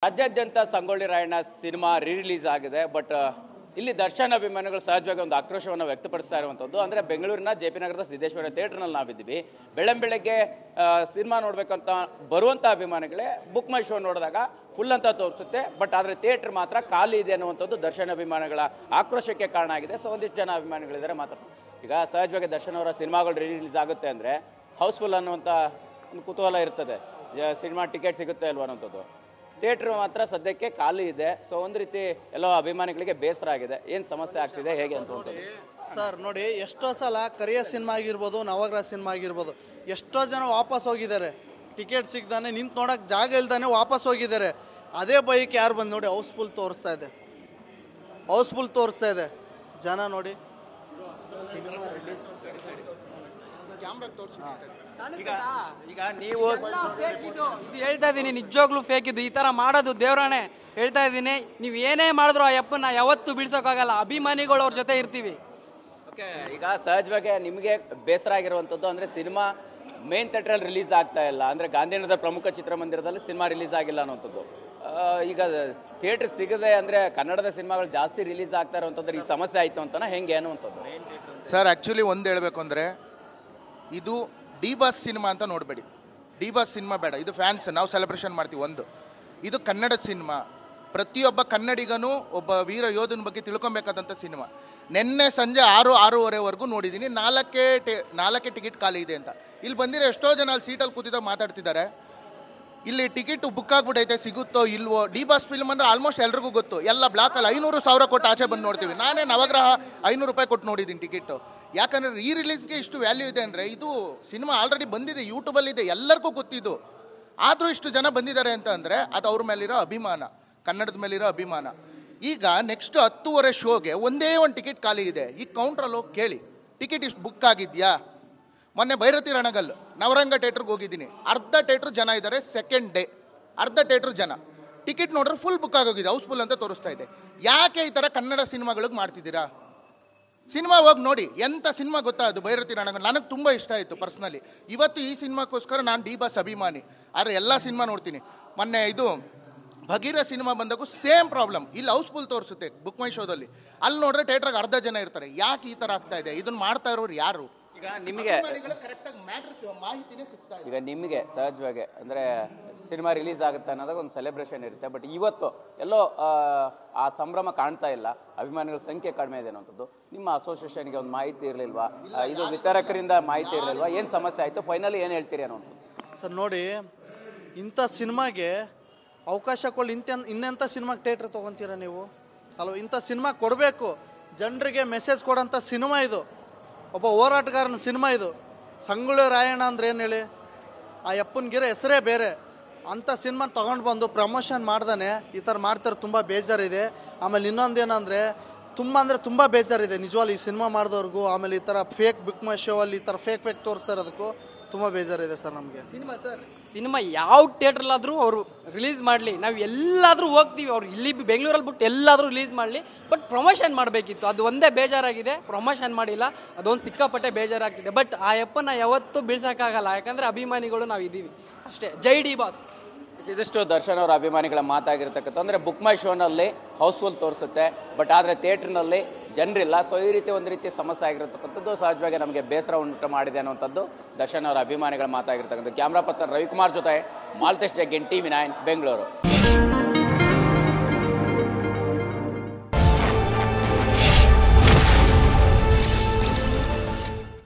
ರಾಜ್ಯಾದ್ಯಂತ Sangolli Rayanna cinema release ಆಗಿದೆ. But ಇಲ್ಲಿ ದರ್ಶನ್ ಅಭಿಮಾನಿಗಳು ಸಹಜವಾಗಿ ಒಂದು ಆಕ್ರೋಶವನ್ನು ವ್ಯಕ್ತಪಡಿಸ್ತಾ ಇರುವಂಥದ್ದು. ಅಂದರೆ ಬೆಂಗಳೂರಿನ ಜೆ.ಪಿ. ನಗರದ ಸಿದ್ದೇಶ್ವರ ಥಿಯೇಟರ್ನಲ್ಲಿ ನಾವಿದ್ದೀವಿ. ಬೆಳಗ್ಗೆ ಸಿನಿಮಾ ನೋಡಬೇಕಂತ ಬರುವಂಥ ಅಭಿಮಾನಿಗಳೇ ಬುಕ್ ಮೈ ಶೋ ನೋಡಿದಾಗ ಫುಲ್ ಅಂತ ತೋರಿಸುತ್ತೆ. ಬಟ್ ಆದರೆ ಥಿಯೇಟರ್ ಮಾತ್ರ ಖಾಲಿ ಇದೆ ಅನ್ನುವಂಥದ್ದು ದರ್ಶನ್ ಅಭಿಮಾನಿಗಳ ಆಕ್ರೋಶಕ್ಕೆ ಕಾರಣ ಆಗಿದೆ. ಸೊ ಒಂದಿಷ್ಟು ಜನ ಅಭಿಮಾನಿಗಳಿದ್ದಾರೆ ಮಾತಾಡ್ತಾರೆ. ಈಗ ಸಹಜವಾಗಿ ದರ್ಶನ್ ಅವರ ಸಿನಿಮಾಗಳು ರಿಲೀಸ್ ಆಗುತ್ತೆ ಅಂದರೆ ಹೌಸ್ಫುಲ್ ಅನ್ನುವಂಥ ಒಂದು ಕುತೂಹಲ ಇರ್ತದೆ. ಸಿನಿಮಾ ಟಿಕೆಟ್ ಸಿಗುತ್ತೆ ಅಲ್ವ ಅನ್ನೋಂಥದ್ದು. ಥಿಯೇಟ್ರ್ ಮಾತ್ರ ಸದ್ಯಕ್ಕೆ ಖಾಲಿ ಇದೆ. ಸೊ ಒಂದು ರೀತಿ ಎಲ್ಲೋ ಅಭಿಮಾನಿಗಳಿಗೆ ಬೇಸರ ಆಗಿದೆ. ಏನು ಸಮಸ್ಯೆ ಆಗ್ತಿದೆ ಹೇಗೆ ಅಂತ ಸರ್ ನೋಡಿ, ಎಷ್ಟೋ ಸಲ ಕರಿಯ ಸಿನಿಮಾ ಆಗಿರ್ಬೋದು, ನವಗ್ರಹ ಸಿನಿಮಾ ಆಗಿರ್ಬೋದು, ಎಷ್ಟೋ ಜನ ವಾಪಸ್ ಹೋಗಿದ್ದಾರೆ. ಟಿಕೆಟ್ ಸಿಗ್ದಾನೆ ನಿಂತು ನೋಡೋಕೆ ಜಾಗ ಇಲ್ದಾನೆ ವಾಪಸ್ ಹೋಗಿದ್ದಾರೆ. ಅದೇ ಬೈಕ್ ಯಾರು ಬಂದು ನೋಡಿ ಹೌಸ್ಫುಲ್ ತೋರಿಸ್ತಾ ಇದೆ ಜನ ನೋಡಿ. ಈಗ ನೀವು ಇದು ಹೇಳ್ತಾ ಇದ್ದೀನಿ, ನಿಜವಾಗ್ಲೂ ಫೇಕ್ ಇದು. ಈ ತರ ಮಾಡೋದು ದೇವ್ರಾಣೆ ಹೇಳ್ತಾ ಇದ್ದೀನಿ. ನೀವು ಏನೇ ಮಾಡಿದ್ರು ಆ ಯಪ್ಪನ್ನ ಯಾವತ್ತೂ ಬೀಳ್ಸೋಕ್ಕಾಗಲ್ಲ. ಅಭಿಮಾನಿಗಳು ಅವ್ರ ಜೊತೆ ಇರ್ತೀವಿ. ಓಕೆ, ಈಗ ಸಹಜವಾಗಿ ನಿಮಗೆ ಬೇಸರ ಆಗಿರುವಂಥದ್ದು ಅಂದರೆ ಸಿನಿಮಾ ಮೇನ್ ಥಿಯೇಟ್ರಲ್ಲಿ ರಿಲೀಸ್ ಆಗ್ತಾ ಇಲ್ಲ. ಅಂದರೆ ಗಾಂಧಿನಗರದ ಪ್ರಮುಖ ಚಿತ್ರಮಂದಿರದಲ್ಲಿ ಸಿನಿಮಾ ರಿಲೀಸ್ ಆಗಿಲ್ಲ ಅನ್ನೋಂಥದ್ದು. ಈಗ ಥಿಯೇಟ್ರ್ ಸಿಗದೆ ಅಂದರೆ ಕನ್ನಡದ ಸಿನಿಮಾಗಳು ಜಾಸ್ತಿ ರಿಲೀಸ್ ಆಗ್ತಾ ಇರುವಂಥದ್ದು ಈ ಸಮಸ್ಯೆ ಆಯಿತು ಅಂತನ ಹೆಂಗೆ ಅನ್ನುವಂಥದ್ದು. ಸರ್ ಆ್ಯಕ್ಚುಲಿ ಒಂದು ಹೇಳಬೇಕು ಅಂದರೆ ಇದು ಡಿ ಬಾಸ್ ಸಿನಿಮಾ ಅಂತ ನೋಡಬೇಡಿ. ಡಿ ಬಾಸ್ ಸಿನಿಮಾ ಬೇಡ, ಇದು ಫ್ಯಾನ್ಸ್ ನಾವು ಸೆಲೆಬ್ರೇಷನ್ ಮಾಡ್ತೀವಿ. ಇದು ಕನ್ನಡ ಸಿನಿಮಾ. ಪ್ರತಿಯೊಬ್ಬ ಕನ್ನಡಿಗನೂ ಒಬ್ಬ ವೀರ ಯೋಧನ ಬಗ್ಗೆ ತಿಳ್ಕೊಬೇಕಾದಂಥ ಸಿನಿಮಾ. ನಿನ್ನೆ ಸಂಜೆ 6-6:30ವರೆಗೂ ನೋಡಿದ್ದೀನಿ. ನಾಲ್ಕೇ ಟಿಕೆಟ್ ಖಾಲಿ ಇದೆ ಅಂತ. ಇಲ್ಲಿ ಬಂದಿರೋ ಎಷ್ಟೋ ಜನ ಅಲ್ಲಿ ಸೀಟಲ್ಲಿ ಕೂತಿದ್ದಾಗ ಮಾತಾಡ್ತಿದ್ದಾರೆ. ಇಲ್ಲಿ ಟಿಕೆಟ್ ಬುಕ್ ಆಗ್ಬಿಟ್ಟೈತೆ, ಸಿಗುತ್ತೋ ಇಲ್ವೋ. ಡಿ ಬಾಸ್ ಫಿಲ್ಮ್ ಅಂದರೆ ಆಲ್ಮೋಸ್ಟ್ ಎಲ್ರಿಗೂ ಗೊತ್ತು. ಎಲ್ಲ ಬ್ಲಾಕಲ್ಲಿ 500,000 ಕೊಟ್ಟು ಆಚೆ ಬಂದು ನೋಡ್ತೀವಿ. ನಾನೇ ನವಗ್ರಹ 500 ರೂಪಾಯಿ ಕೊಟ್ಟು ನೋಡಿದ್ದೀನಿ ಟಿಕೆಟು. ಯಾಕಂದರೆ ಈ ರಿಲೀಸ್ಗೆ ಇಷ್ಟು ವ್ಯಾಲ್ಯೂ ಇದೆ ಅಂದರೆ ಇದು ಸಿನಿಮಾ ಆಲ್ರೆಡಿ ಬಂದಿದೆ, ಯೂಟ್ಯೂಬಲ್ಲಿದೆ, ಎಲ್ಲರಿಗೂ ಗೊತ್ತಿದ್ದು. ಆದರೂ ಇಷ್ಟು ಜನ ಬಂದಿದ್ದಾರೆ ಅಂತ ಅಂದರೆ ಅದು ಅವ್ರ ಮೇಲಿರೋ ಅಭಿಮಾನ, ಕನ್ನಡದ ಮೇಲಿರೋ ಅಭಿಮಾನ. ಈಗ ನೆಕ್ಸ್ಟ್ 10:30 ಶೋಗೆ ಒಂದೇ ಒಂದು ಟಿಕೆಟ್ ಖಾಲಿ ಇದೆ. ಈ ಕೌಂಟ್ರಲ್ಲಿ ಹೋಗಿ ಕೇಳಿ ಟಿಕೆಟ್ ಇಷ್ಟು ಬುಕ್ ಆಗಿದೆಯಾ. ಮೊನ್ನೆ ಭೈರತಿ ರಣಗಲ್ ನವರಂಗ ಥಿಯೇಟ್ರಿಗೆ ಹೋಗಿದ್ದೀನಿ. ಅರ್ಧ ಥಿಯೇಟ್ರ್ ಜನ ಇದ್ದಾರೆ. ಸೆಕೆಂಡ್ ಡೇ ಅರ್ಧ ಥಿಯೇಟ್ರ್ ಜನ. ಟಿಕೆಟ್ ನೋಡ್ರೆ ಫುಲ್ ಬುಕ್ ಆಗೋಗಿದೆ, ಹೌಸ್ಫುಲ್ ಅಂತ ತೋರಿಸ್ತಾ ಇದೆ. ಯಾಕೆ ಈ ಥರ ಕನ್ನಡ ಸಿನಿಮಾಗಳಿಗೆ ಮಾಡ್ತಿದ್ದೀರಾ? ಸಿನಿಮಾ ಹೋಗಿ ನೋಡಿ. ಎಂಥ ಸಿನಿಮಾ ಗೊತ್ತಾ ಅದು ಭೈರತಿ ರಣಗಲ್. ನನಗೆ ತುಂಬ ಇಷ್ಟ ಆಯಿತು ಪರ್ಸ್ನಲಿ. ಇವತ್ತು ಈ ಸಿನಿಮಾಕ್ಕೋಸ್ಕರ ನಾನು ಡಿ ಬಾಸ್ ಅಭಿಮಾನಿ. ಆದರೆ ಎಲ್ಲ ಸಿನಿಮಾ ನೋಡ್ತೀನಿ. ಮೊನ್ನೆ ಇದು ಭಗೀರ ಸಿನಿಮಾ ಬಂದಾಗೂ ಸೇಮ್ ಪ್ರಾಬ್ಲಮ್. ಇಲ್ಲಿ ಹೌಸ್ಫುಲ್ ತೋರಿಸುತ್ತೆ ಬುಕ್ ಮೈ ಶೋದಲ್ಲಿ. ಅಲ್ಲಿ ನೋಡ್ರೆ ಥಿಯೇಟ್ರಿಗೆ ಅರ್ಧ ಜನ ಇರ್ತಾರೆ. ಯಾಕೆ ಈ ಥರ ಆಗ್ತಾ ಇದೆ? ಇದನ್ನು ಮಾಡ್ತಾ ಇರೋರು ಯಾರು? ಈಗ ನಿಮಗೆ ಸಹಜವಾಗಿ ಅಂದರೆ ಸಿನಿಮಾ ರಿಲೀಸ್ ಆಗುತ್ತೆ ಅನ್ನೋದಾಗ ಒಂದು ಸೆಲೆಬ್ರೇಷನ್ ಇರುತ್ತೆ. ಬಟ್ ಇವತ್ತು ಎಲ್ಲೋ ಆ ಸಂಭ್ರಮ ಕಾಣ್ತಾ ಇಲ್ಲ. ಅಭಿಮಾನಿಗಳ ಸಂಖ್ಯೆ ಕಡಿಮೆ ಇದೆ ಅನ್ನೋಂಥದ್ದು. ನಿಮ್ಮ ಅಸೋಸಿಯೇಷನ್ಗೆ ಒಂದು ಮಾಹಿತಿ ಇರಲಿಲ್ವಾ? ಇದು ವಿತರಕರಿಂದ ಮಾಹಿತಿ ಇರಲಿಲ್ವಾ? ಏನು ಸಮಸ್ಯೆ ಆಯಿತು? ಫೈನಲಿ ಏನು ಹೇಳ್ತೀರಿ ಅನ್ನೋಂಥದ್ದು. ಸರ್ ನೋಡಿ, ಇಂಥ ಸಿನಿಮಾಗೆ ಅವಕಾಶ ಕೊಡಿ. ಇನ್ನೆಂಥ ಸಿನಿಮಾಗೆ ಥಿಯೇಟ್ರ್ ತೊಗೊತೀರ ನೀವು ಅಲ್ವ? ಇಂಥ ಸಿನಿಮಾ ಕೊಡಬೇಕು. ಜನರಿಗೆ ಮೆಸೇಜ್ ಕೊಡೋಂಥ ಸಿನಿಮಾ ಇದು. ಒಬ್ಬ ಹೋರಾಟಗಾರನ ಸಿನಿಮಾ ಇದು. ಸಂಗೊಳ್ಳಿ ರಾಯಣ್ಣ ಅಂದ್ರೆ ಏನು ಹೇಳಿ? ಆ ಯಪ್ಪನಿಗಿರೋ ಹೆಸರೇ ಬೇರೆ. ಅಂಥ ಸಿನಿಮಾ ತೊಗೊಂಡು ಬಂದು ಪ್ರಮೋಷನ್ ಮಾಡ್ದಾನೆ ಈ ಥರ ಮಾಡ್ತಾರೆ. ತುಂಬ ಬೇಜಾರಿದೆ. ಆಮೇಲೆ ಇನ್ನೊಂದೇನಂದರೆ ತುಂಬ ಬೇಜಾರಿದೆ ನಿಜವಾಗ್ಲೂ ಈ ಸಿನಿಮಾ ಮಾಡಿದವ್ರಿಗೂ. ಆಮೇಲೆ ಈ ಥರ ಫೇಕ್ ಬುಕ್ ಮೈ ಶೋ ಅಲ್ಲಿ ಈ ಥರ ಫೇಕ್ ತೋರಿಸ್ತಾ ಇರೋದಕ್ಕೂ ತುಂಬ ಬೇಜಾರಿದೆ ಸರ್ ನಮಗೆ. ಸಿನಿಮಾ ಯಾವ ಥಿಯೇಟ್ರಲ್ಲಾದರೂ ಅವರು ರಿಲೀಸ್ ಮಾಡಲಿ, ನಾವು ಎಲ್ಲಾದರೂ ಹೋಗ್ತೀವಿ. ಅವ್ರು ಇಲ್ಲಿ ಬೆಂಗಳೂರಲ್ಲಿ ಬಿಟ್ಟು ಎಲ್ಲಾದರೂ ರಿಲೀಸ್ ಮಾಡಲಿ. ಬಟ್ ಪ್ರಮೋಷನ್ ಮಾಡಬೇಕಿತ್ತು. ಅದು ಒಂದೇ ಬೇಜಾರಾಗಿದೆ, ಪ್ರಮೋಷನ್ ಮಾಡಿಲ್ಲ. ಅದೊಂದು ಸಿಕ್ಕಾಪಟ್ಟೆ ಬೇಜಾರಾಗ್ತಿದೆ. ಬಟ್ ಆ ಯಪ್ಪನ ಯಾವತ್ತೂ ಬೀಳ್ಸೋಕ್ಕಾಗಲ್ಲ. ಯಾಕಂದರೆ ಅಭಿಮಾನಿಗಳು ನಾವು ಇದ್ದೀವಿ ಅಷ್ಟೇ. ಜೈ ಡಿ ಬಾಸ್. ಇದಿಷ್ಟು ದರ್ಶನ್ ಅವರ ಅಭಿಮಾನಿಗಳ ಮಾತಾಗಿರ್ತಕ್ಕಂಥ. ಅಂದರೆ ಬುಕ್ ಮೈ ಶೋನಲ್ಲಿ ಹೌಸ್ಫುಲ್ ತೋರಿಸುತ್ತೆ, ಬಟ್ ಆದರೆ ಥಿಯೇಟ್ರ್ನಲ್ಲಿ ಜನರಿಲ್ಲ. ಸೊ ಈ ರೀತಿ ಒಂದು ರೀತಿ ಸಮಸ್ಯೆ ಆಗಿರತಕ್ಕಂಥದ್ದು ಸಹಜವಾಗಿ ನಮಗೆ ಬೇಸರ ಉಂಟು ಮಾಡಿದೆ ಅನ್ನುವಂಥದ್ದು ದರ್ಶನ್ ಅವರ ಅಭಿಮಾನಿಗಳ ಮಾತಾಗಿರ್ತಕ್ಕಂಥದ್ದು. ಕ್ಯಾಮ್ರಾ ಪರ್ಸನ್ ರವಿಕುಮಾರ್ ಜೊತೆ ಮಾಲ್ತೇಶ್ ಜಗ್ಗಿನ್, TV9 ಬೆಂಗಳೂರು.